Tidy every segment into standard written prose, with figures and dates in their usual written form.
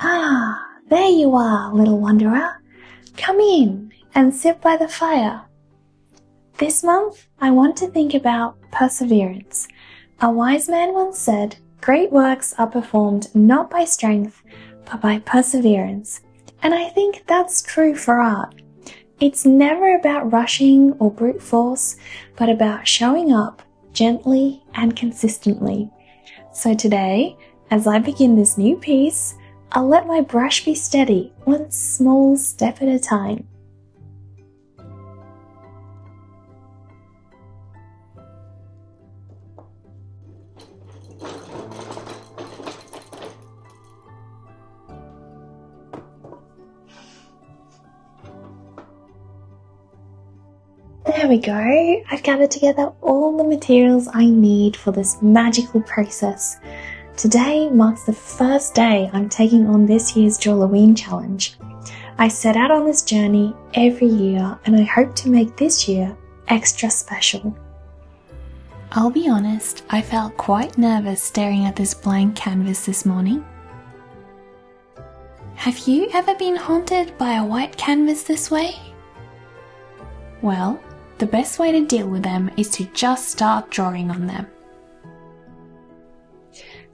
Ah, there you are, little wanderer. Come in and sit by the fire. This month, I want to think about perseverance. A wise man once said, "Great works are performed not by strength, but by perseverance." And I think that's true for art. It's never about rushing or brute force, but about showing up gently and consistently. So today, as I begin this new piece, I'll let my brush be steady, one small step at a time. There we go. I've gathered together all the materials I need for this magical process. Today marks the first day I'm taking on this year's Drawlloween challenge. I set out on this journey every year and I hope to make this year extra special. I'll be honest, I felt quite nervous staring at this blank canvas this morning. Have you ever been haunted by a white canvas this way? Well, the best way to deal with them is to just start drawing on them.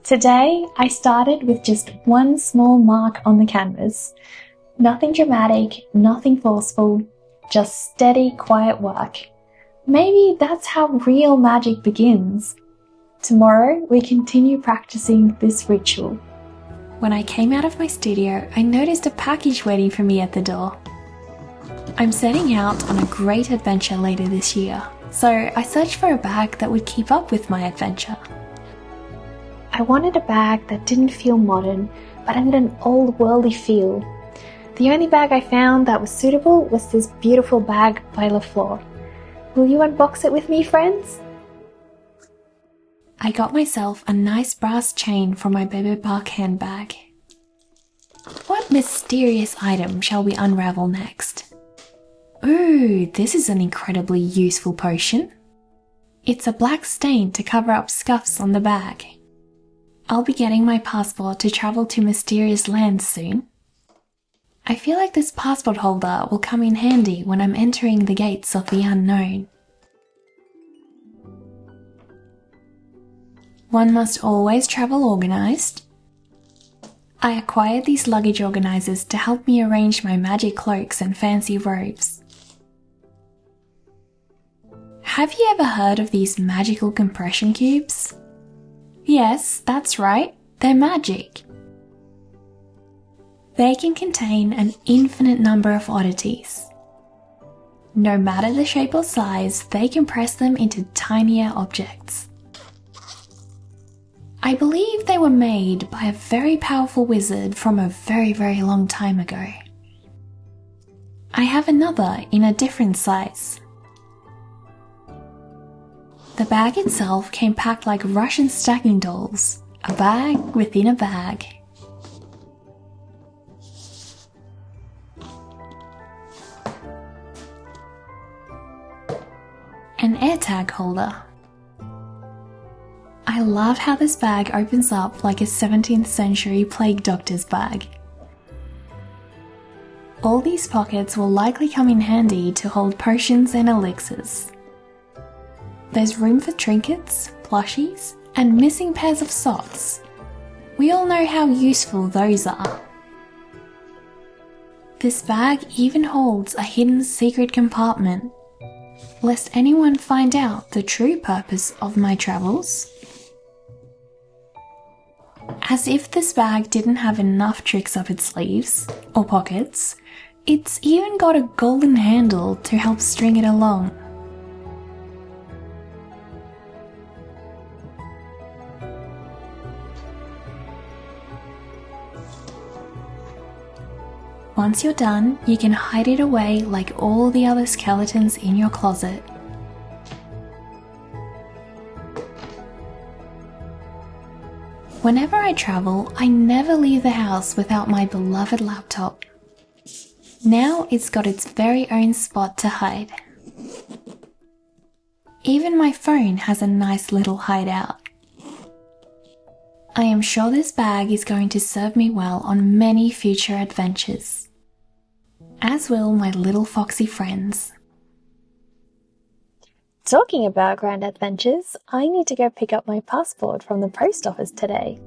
Today, I started with just one small mark on the canvas. Nothing dramatic, nothing forceful, just steady, quiet work. Maybe that's how real magic begins. Tomorrow, we continue practicing this ritual. When I came out of my studio, I noticed a package waiting for me at the door. I'm setting out on a great adventure later this year, so I searched for a bag that would keep up with my adventure. I wanted a bag that didn't feel modern, but had an old worldly feel. The only bag I found that was suitable was this beautiful bag by LaFlore. Will you unbox it with me, friends? I got myself a nice brass chain for my baby bark handbag. What mysterious item shall we unravel next? Ooh, this is an incredibly useful potion. It's a black stain to cover up scuffs on the bag. I'll be getting my passport to travel to mysterious lands soon. I feel like this passport holder will come in handy when I'm entering the gates of the unknown. One must always travel organized. I acquired these luggage organizers to help me arrange my magic cloaks and fancy robes. Have you ever heard of these magical compression cubes? Yes, that's right, they're magic. They can contain an infinite number of oddities. No matter the shape or size, they compress them into tinier objects. I believe they were made by a very powerful wizard from a very, very long time ago. I have another in a different size. The bag itself came packed like Russian stacking dolls, a bag within a bag. An AirTag holder. I love how this bag opens up like a 17th century plague doctor's bag. All these pockets will likely come in handy to hold potions and elixirs. There's room for trinkets, plushies, and missing pairs of socks. We all know how useful those are. This bag even holds a hidden secret compartment, lest anyone find out the true purpose of my travels. As if this bag didn't have enough tricks up its sleeves, or pockets, it's even got a golden handle to help string it along. Once you're done, you can hide it away like all the other skeletons in your closet. Whenever I travel, I never leave the house without my beloved laptop. Now it's got its very own spot to hide. Even my phone has a nice little hideout. I am sure this bag is going to serve me well on many future adventures, as will my little foxy friends. Talking about grand adventures, I need to go pick up my passport from the post office today.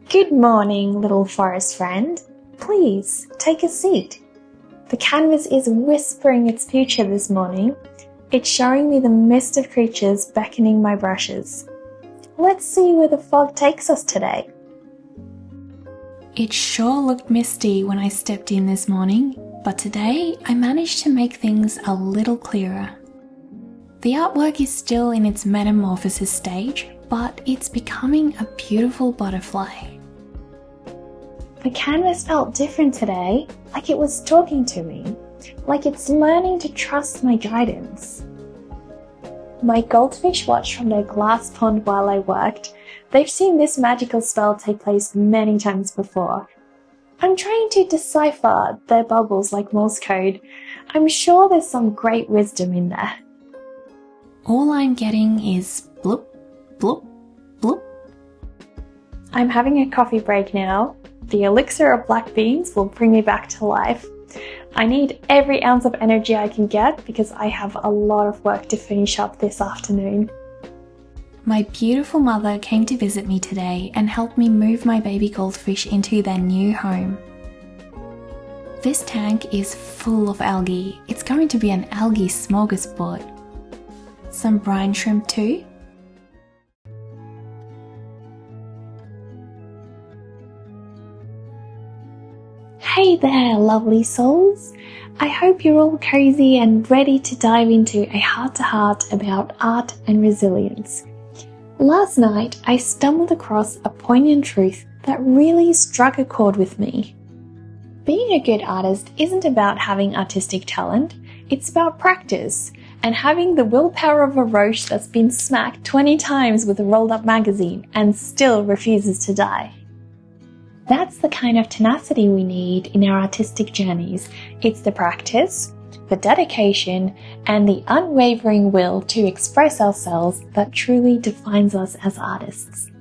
Good morning, little forest friend. Please, take a seat. The canvas is whispering its future this morning. It's showing me the mist of creatures beckoning my brushes. Let's see where the fog takes us today. It sure looked misty when I stepped in this morning, but today I managed to make things a little clearer. The artwork is still in its metamorphosis stage, but it's becoming a beautiful butterfly. The canvas felt different today, like it was talking to me, like it's learning to trust my guidance. My goldfish watched from their glass pond while I worked. They've seen this magical spell take place many times before. I'm trying to decipher their bubbles like Morse code. I'm sure there's some great wisdom in there. All I'm getting is bloop, bloop, bloop. I'm having a coffee break now. The elixir of black beans will bring me back to life. I need every ounce of energy I can get because I have a lot of work to finish up this afternoon. My beautiful mother came to visit me today and helped me move my baby goldfish into their new home. This tank is full of algae. It's going to be an algae smorgasbord. Some brine shrimp too. Hey there, lovely souls. I hope you're all cozy and ready to dive into a heart-to-heart about art and resilience. Last night, I stumbled across a poignant truth that really struck a chord with me. Being a good artist isn't about having artistic talent, it's about practice and having the willpower of a roach that's been smacked 20 times with a rolled-up magazine and still refuses to die. That's the kind of tenacity we need in our artistic journeys. It's the practice, the dedication, and the unwavering will to express ourselves that truly defines us as artists.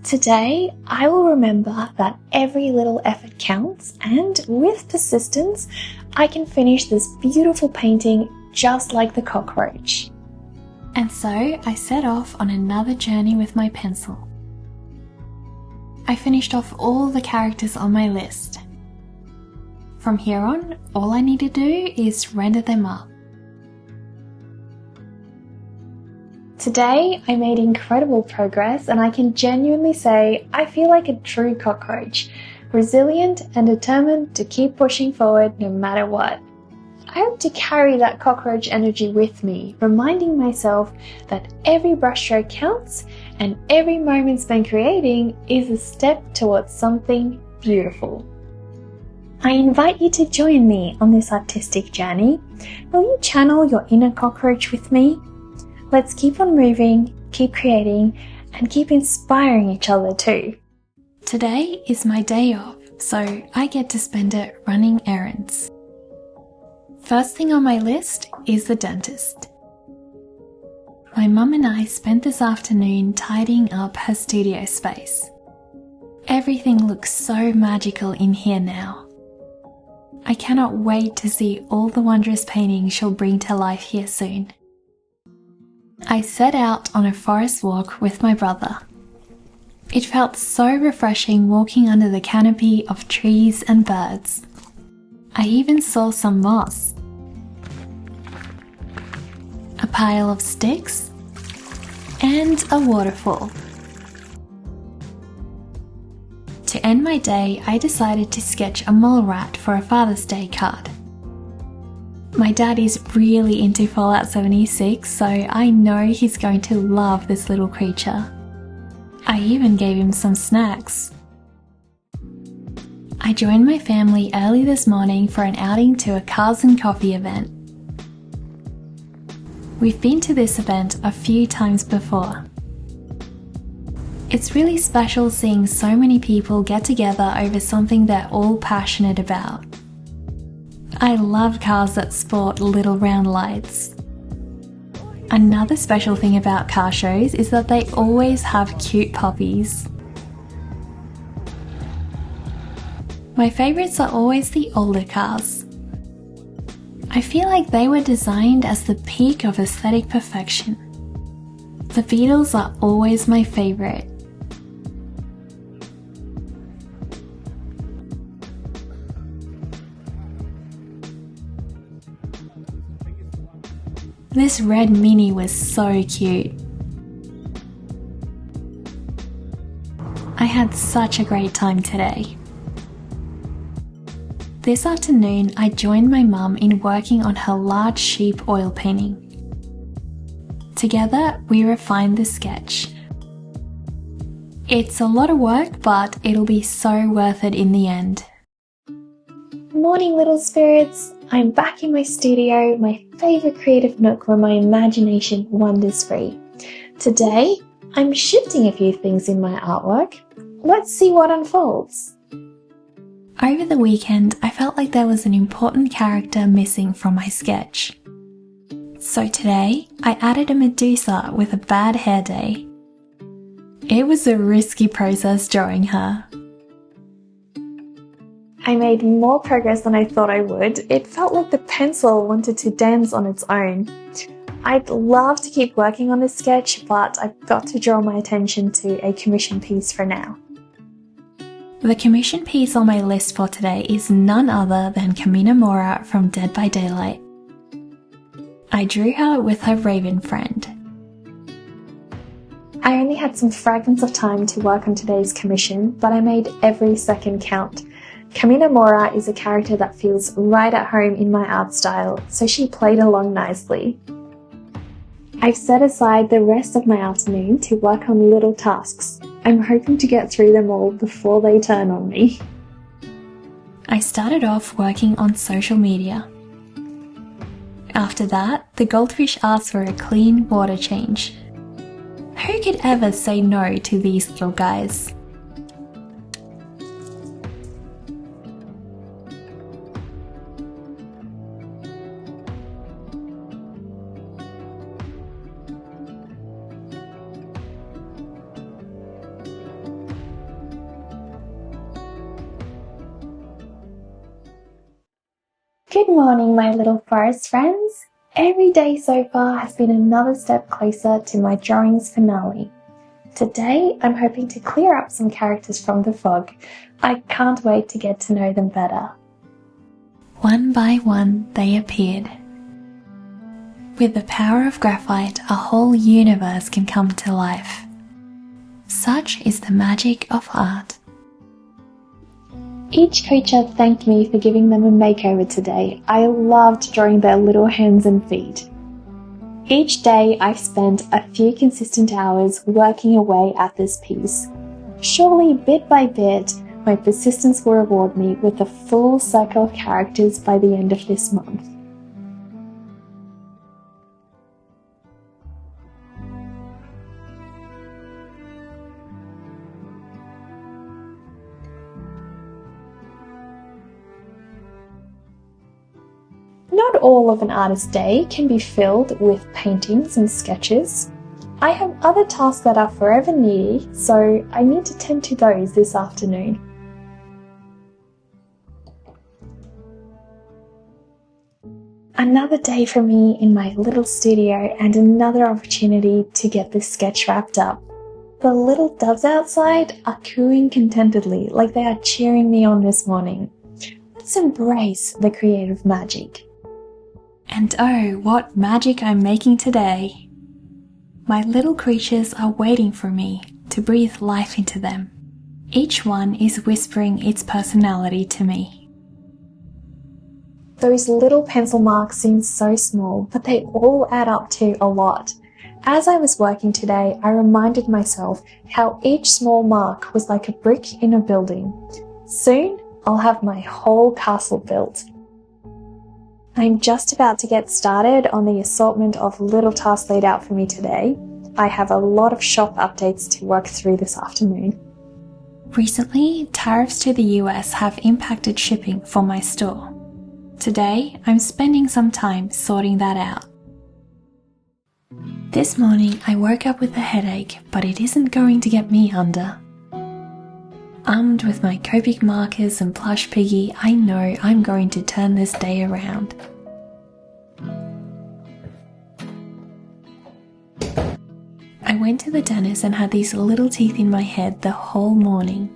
Today, I will remember that every little effort counts, and with persistence, I can finish this beautiful painting just like the cockroach. And so I set off on another journey with my pencil. I finished off all the characters on my list. From here on, all I need to do is render them up. Today, I made incredible progress and I can genuinely say I feel like a true cockroach, resilient and determined to keep pushing forward no matter what. I hope to carry that cockroach energy with me, reminding myself that every brushstroke counts and every moment spent creating is a step towards something beautiful. I invite you to join me on this artistic journey. Will you channel your inner cockroach with me? Let's keep on moving, keep creating, and keep inspiring each other too. Today is my day off, so I get to spend it running errands. First thing on my list is the dentist. My mum and I spent this afternoon tidying up her studio space. Everything looks so magical in here now. I cannot wait to see all the wondrous paintings she'll bring to life here soon. I set out on a forest walk with my brother. It felt so refreshing walking under the canopy of trees and birds. I even saw some moss, a pile of sticks, and a waterfall. To end my day, I decided to sketch a mole rat for a Father's Day card. My dad is really into Fallout 76, so I know he's going to love this little creature. I even gave him some snacks. I joined my family early this morning for an outing to a Cars and Coffee event. We've been to this event a few times before. It's really special seeing so many people get together over something they're all passionate about. I love cars that sport little round lights. Another special thing about car shows is that they always have cute puppies. My favourites are always the older cars. I feel like they were designed as the peak of aesthetic perfection. The Beatles are always my favourite. This red Mini was so cute. I had such a great time today. This afternoon, I joined my mum in working on her large sheep oil painting. Together, we refined the sketch. It's a lot of work, but it'll be so worth it in the end. Morning, little spirits. I'm back in my studio, my favourite creative nook where my imagination wanders free. Today, I'm shifting a few things in my artwork. Let's see what unfolds. Over the weekend, I felt like there was an important character missing from my sketch. So today, I added a Medusa with a bad hair day. It was a risky process drawing her. I made more progress than I thought I would. It felt like the pencil wanted to dance on its own. I'd love to keep working on this sketch, but I've got to draw my attention to a commission piece for now. The commission piece on my list for today is none other than Carmina Mora from Dead by Daylight. I drew her with her raven friend. I only had some fragments of time to work on today's commission, but I made every second count. Carmina Mora is a character that feels right at home in my art style, so she played along nicely. I've set aside the rest of my afternoon to work on little tasks. I'm hoping to get through them all before they turn on me. I started off working on social media. After that, the goldfish asked for a clean water change. Who could ever say no to these little guys? Good morning, my little forest friends. Every day so far has been another step closer to my drawing's finale. Today, I'm hoping to clear up some characters from the fog. I can't wait to get to know them better. One by one, they appeared. With the power of graphite, a whole universe can come to life. Such is the magic of art. Each creature thanked me for giving them a makeover today. I loved drawing their little hands and feet. Each day I've spent a few consistent hours working away at this piece. Surely, bit by bit, my persistence will reward me with a full circle of characters by the end of this month. Not all of an artist's day can be filled with paintings and sketches. I have other tasks that are forever needy, so I need to tend to those this afternoon. Another day for me in my little studio and another opportunity to get this sketch wrapped up. The little doves outside are cooing contentedly like they are cheering me on this morning. Let's embrace the creative magic. And oh, what magic I'm making today! My little creatures are waiting for me to breathe life into them. Each one is whispering its personality to me. Those little pencil marks seem so small, but they all add up to a lot. As I was working today, I reminded myself how each small mark was like a brick in a building. Soon, I'll have my whole castle built. I'm just about to get started on the assortment of little tasks laid out for me today. I have a lot of shop updates to work through this afternoon. Recently, tariffs to the US have impacted shipping for my store. Today, I'm spending some time sorting that out. This morning, I woke up with a headache, but it isn't going to get me under. Armed with my Copic markers and plush Piggy, I know I'm going to turn this day around. I went to the dentist and had these little teeth in my head the whole morning.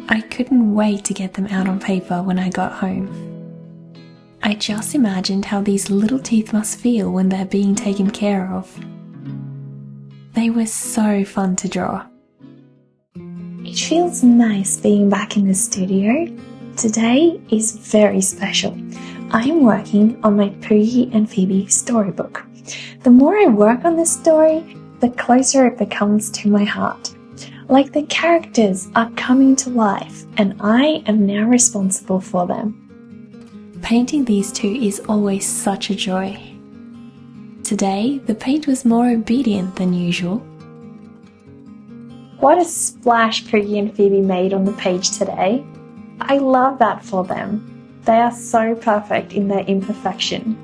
I couldn't wait to get them out on paper when I got home. I just imagined how these little teeth must feel when they're being taken care of. They were so fun to draw. It feels nice being back in the studio. Today is very special. I'm working on my Poogy and Phoebe storybook. The more I work on this story, the closer it becomes to my heart. Like the characters are coming to life and I am now responsible for them. Painting these two is always such a joy. Today, the paint was more obedient than usual. What a splash Poogy and Phoebe made on the page today. I love that for them. They are so perfect in their imperfection.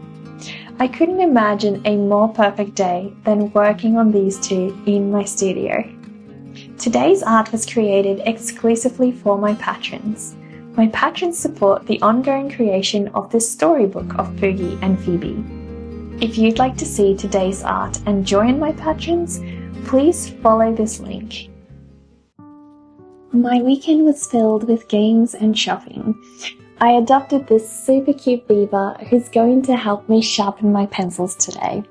I couldn't imagine a more perfect day than working on these two in my studio. Today's art was created exclusively for my patrons. My patrons support the ongoing creation of this storybook of Poogy and Phoebe. If you'd like to see today's art and join my patrons, please follow this link. My weekend was filled with games and shopping. I adopted this super cute beaver who's going to help me sharpen my pencils today.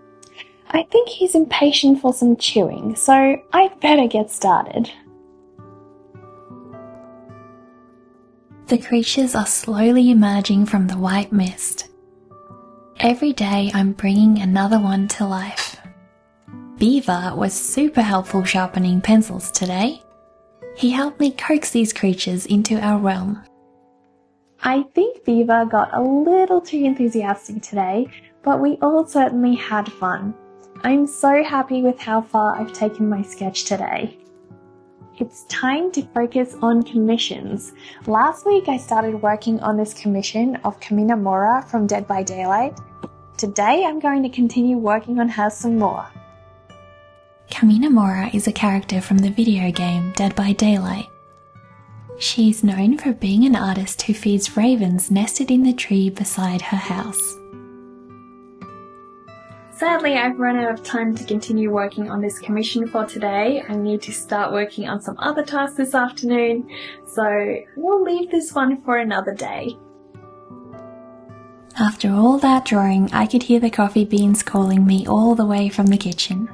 I think he's impatient for some chewing, so I'd better get started. The creatures are slowly emerging from the white mist. Every day I'm bringing another one to life. Beaver was super helpful sharpening pencils today. He helped me coax these creatures into our realm. I think Beaver got a little too enthusiastic today, but we all certainly had fun. I'm so happy with how far I've taken my sketch today. It's time to focus on commissions. Last week I started working on this commission of Carmina Mora from Dead by Daylight. Today I'm going to continue working on her some more. Carmina Mora is a character from the video game Dead by Daylight. She is known for being an artist who feeds ravens nested in the tree beside her house. Sadly, I've run out of time to continue working on this commission for today. I need to start working on some other tasks this afternoon, so we'll leave this one for another day. After all that drawing, I could hear the coffee beans calling me all the way from the kitchen.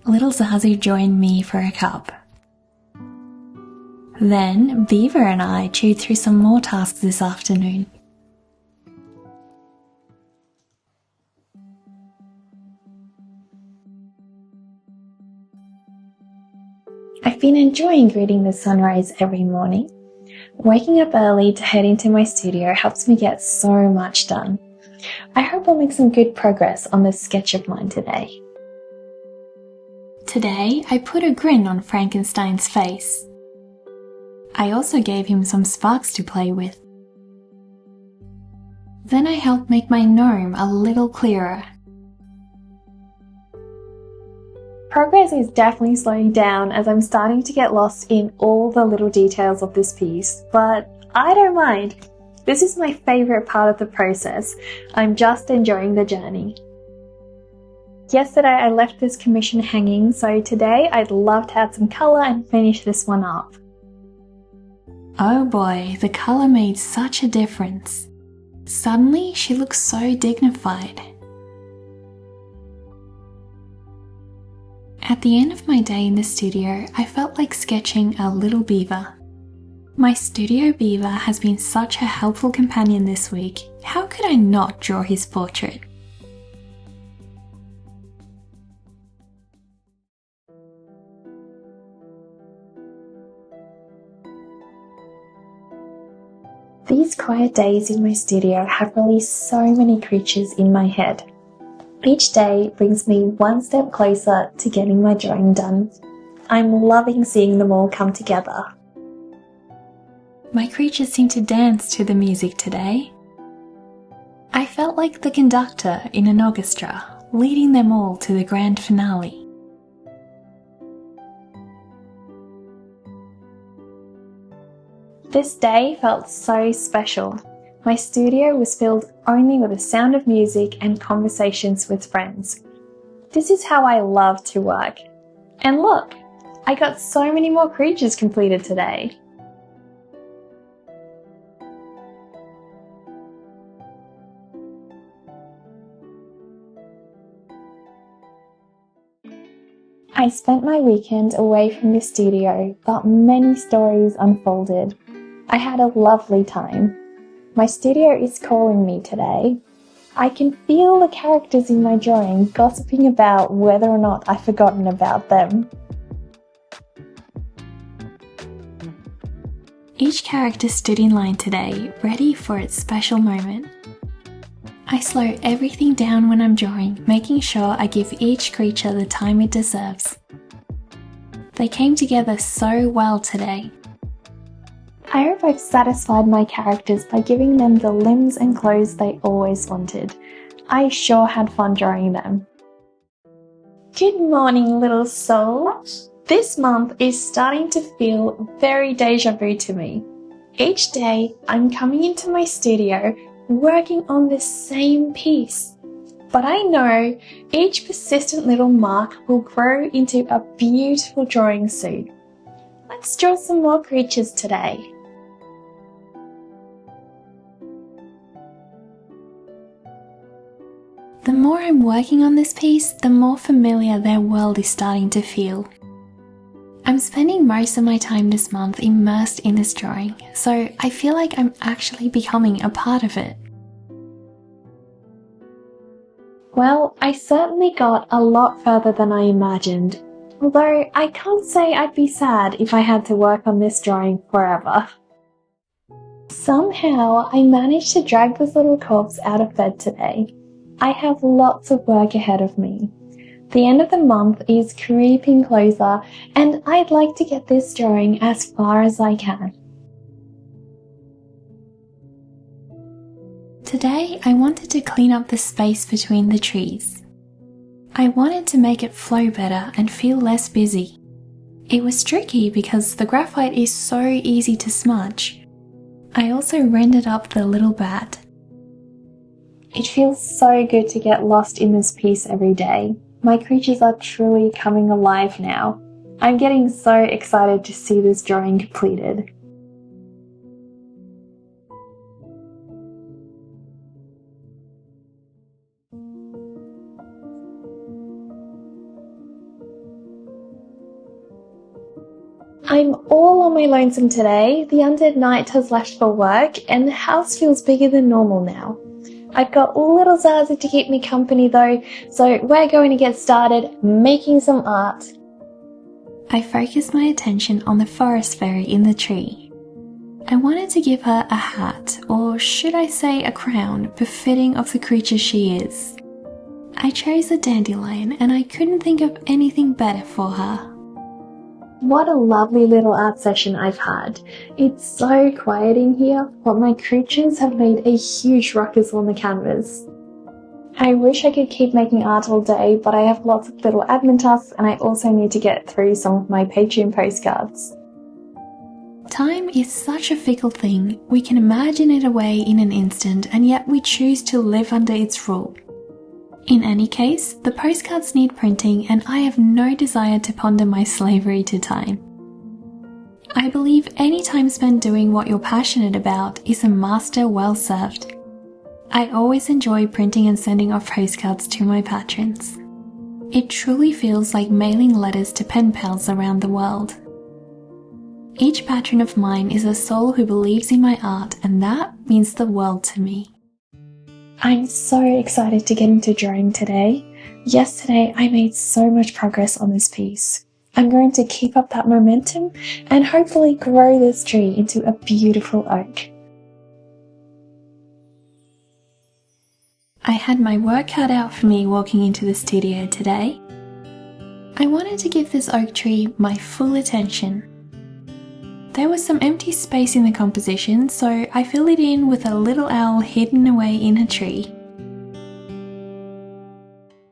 Little Zazu joined me for a cup. Then Beaver and I chewed through some more tasks this afternoon. I've been enjoying reading the sunrise every morning. Waking up early to head into my studio helps me get so much done. I hope I'll make some good progress on this sketch of mine today. Today, I put a grin on Frankenstein's face. I also gave him some sparks to play with. Then I helped make my gnome a little clearer. Progress is definitely slowing down as I'm starting to get lost in all the little details of this piece, but I don't mind. This is my favourite part of the process. I'm just enjoying the journey. Yesterday I left this commission hanging, so today I'd love to add some colour and finish this one up. Oh boy, the colour made such a difference. Suddenly she looks so dignified. At the end of my day in the studio, I felt like sketching a little beaver. My studio beaver has been such a helpful companion this week. How could I not draw his portrait? These quiet days in my studio have released so many creatures in my head. Each day brings me one step closer to getting my drawing done. I'm loving seeing them all come together. My creatures seem to dance to the music today. I felt like the conductor in an orchestra, leading them all to the grand finale. This day felt so special. My studio was filled only with the sound of music and conversations with friends. This is how I love to work. And look, I got so many more creatures completed today. I spent my weekend away from the studio, but many stories unfolded. I had a lovely time. My studio is calling me today. I can feel the characters in my drawing gossiping about whether or not I've forgotten about them. Each character stood in line today, ready for its special moment. I slow everything down when I'm drawing, making sure I give each creature the time it deserves. They came together so well today. I hope I've satisfied my characters by giving them the limbs and clothes they always wanted. I sure had fun drawing them. Good morning, little soul. This month is starting to feel very deja vu to me. Each day, I'm coming into my studio working on the same piece. But I know each persistent little mark will grow into a beautiful drawing suit. Let's draw some more creatures today. The more I'm working on this piece, the more familiar their world is starting to feel. I'm spending most of my time this month immersed in this drawing, so I feel like I'm actually becoming a part of it. Well, I certainly got a lot further than I imagined, although I can't say I'd be sad if I had to work on this drawing forever. Somehow, I managed to drag this little corpse out of bed today. I have lots of work ahead of me. The end of the month is creeping closer, and I'd like to get this drawing as far as I can. Today, I wanted to clean up the space between the trees. I wanted to make it flow better and feel less busy. It was tricky because the graphite is so easy to smudge. I also rendered up the little bat. It feels so good to get lost in this piece every day. My creatures are truly coming alive now. I'm getting so excited to see this drawing completed. I'm all on my lonesome today. The undead knight has left for work and the house feels bigger than normal now. I've got little Zaza to keep me company though, so we're going to get started making some art. I focused my attention on the forest fairy in the tree. I wanted to give her a hat, or should I say a crown, befitting of the creature she is. I chose a dandelion and I couldn't think of anything better for her. What a lovely little art session I've had. It's so quiet in here, but my creatures have made a huge ruckus on the canvas. I wish I could keep making art all day, but I have lots of little admin tasks and I also need to get through some of my Patreon postcards. Time is such a fickle thing. We can imagine it away in an instant and yet we choose to live under its rule. In any case, the postcards need printing and I have no desire to ponder my slavery to time. I believe any time spent doing what you're passionate about is a master well served. I always enjoy printing and sending off postcards to my patrons. It truly feels like mailing letters to pen pals around the world. Each patron of mine is a soul who believes in my art and that means the world to me. I'm so excited to get into drawing today. Yesterday, I made so much progress on this piece. I'm going to keep up that momentum and hopefully grow this tree into a beautiful oak. I had my work cut out for me walking into the studio today. I wanted to give this oak tree my full attention. There was some empty space in the composition, so I filled it in with a little owl hidden away in a tree.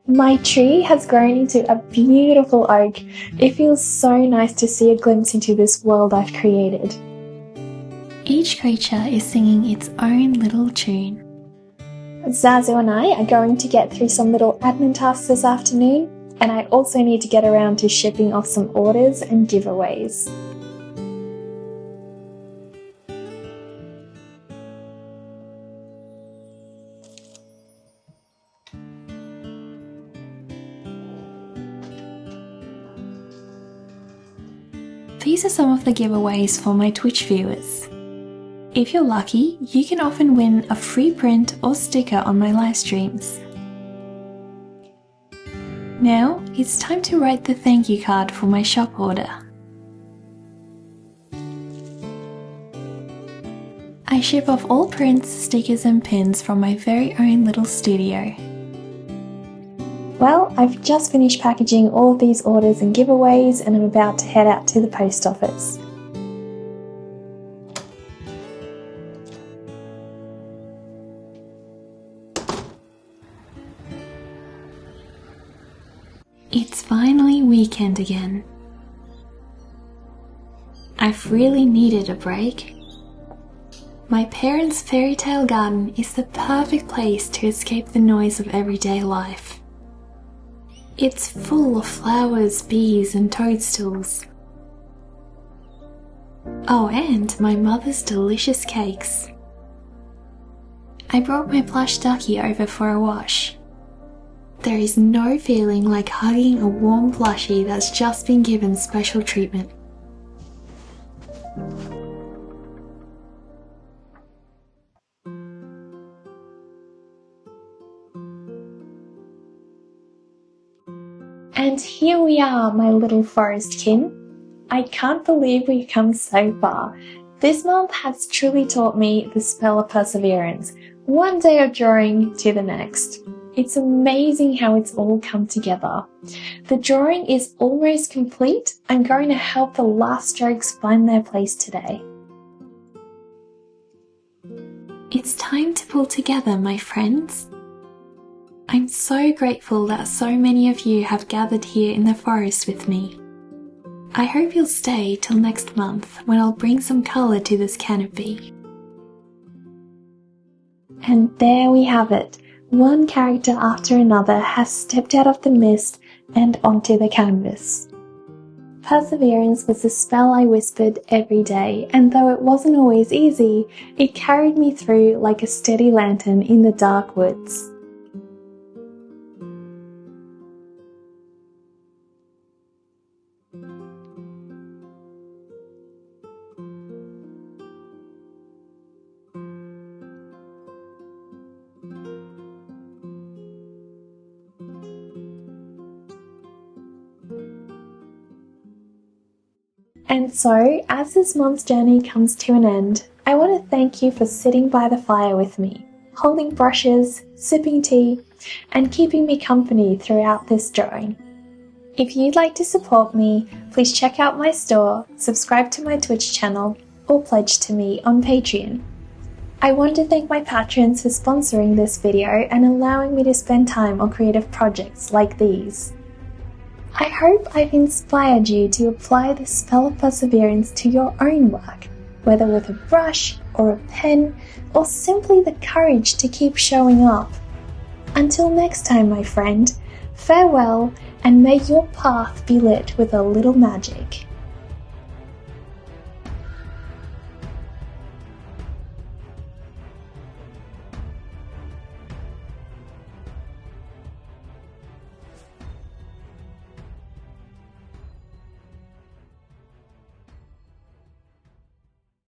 My tree has grown into a beautiful oak. It feels so nice to see a glimpse into this world I've created. Each creature is singing its own little tune. Zazu and I are going to get through some little admin tasks this afternoon, and I also need to get around to shipping off some orders and giveaways. These are some of the giveaways for my Twitch viewers. If you're lucky, you can often win a free print or sticker on my live streams. Now, it's time to write the thank you card for my shop order. I ship off all prints, stickers and pins from my very own little studio. Well, I've just finished packaging all of these orders and giveaways, and I'm about to head out to the post office. It's finally weekend again. I've really needed a break. My parents' fairy tale garden is the perfect place to escape the noise of everyday life. It's full of flowers, bees and toadstools. Oh, and my mother's delicious cakes. I brought my plush ducky over for a wash. There is no feeling like hugging a warm plushie that's just been given special treatment. And here we are, my little forest kin. I can't believe we've come so far. This month has truly taught me the spell of perseverance, one day of drawing to the next. It's amazing how it's all come together. The drawing is almost complete. I'm going to help the last strokes find their place today. It's time to pull together, my friends. I'm so grateful that so many of you have gathered here in the forest with me. I hope you'll stay till next month when I'll bring some colour to this canopy. And there we have it. One character after another has stepped out of the mist and onto the canvas. Perseverance was the spell I whispered every day, and though it wasn't always easy, it carried me through like a steady lantern in the dark woods. And so, as this month's journey comes to an end, I want to thank you for sitting by the fire with me, holding brushes, sipping tea, and keeping me company throughout this drawing. If you'd like to support me, please check out my store, subscribe to my Twitch channel, or pledge to me on Patreon. I want to thank my patrons for sponsoring this video and allowing me to spend time on creative projects like these. I hope I've inspired you to apply the spell of perseverance to your own work, whether with a brush or a pen, or simply the courage to keep showing up. Until next time, my friend, farewell, and may your path be lit with a little magic.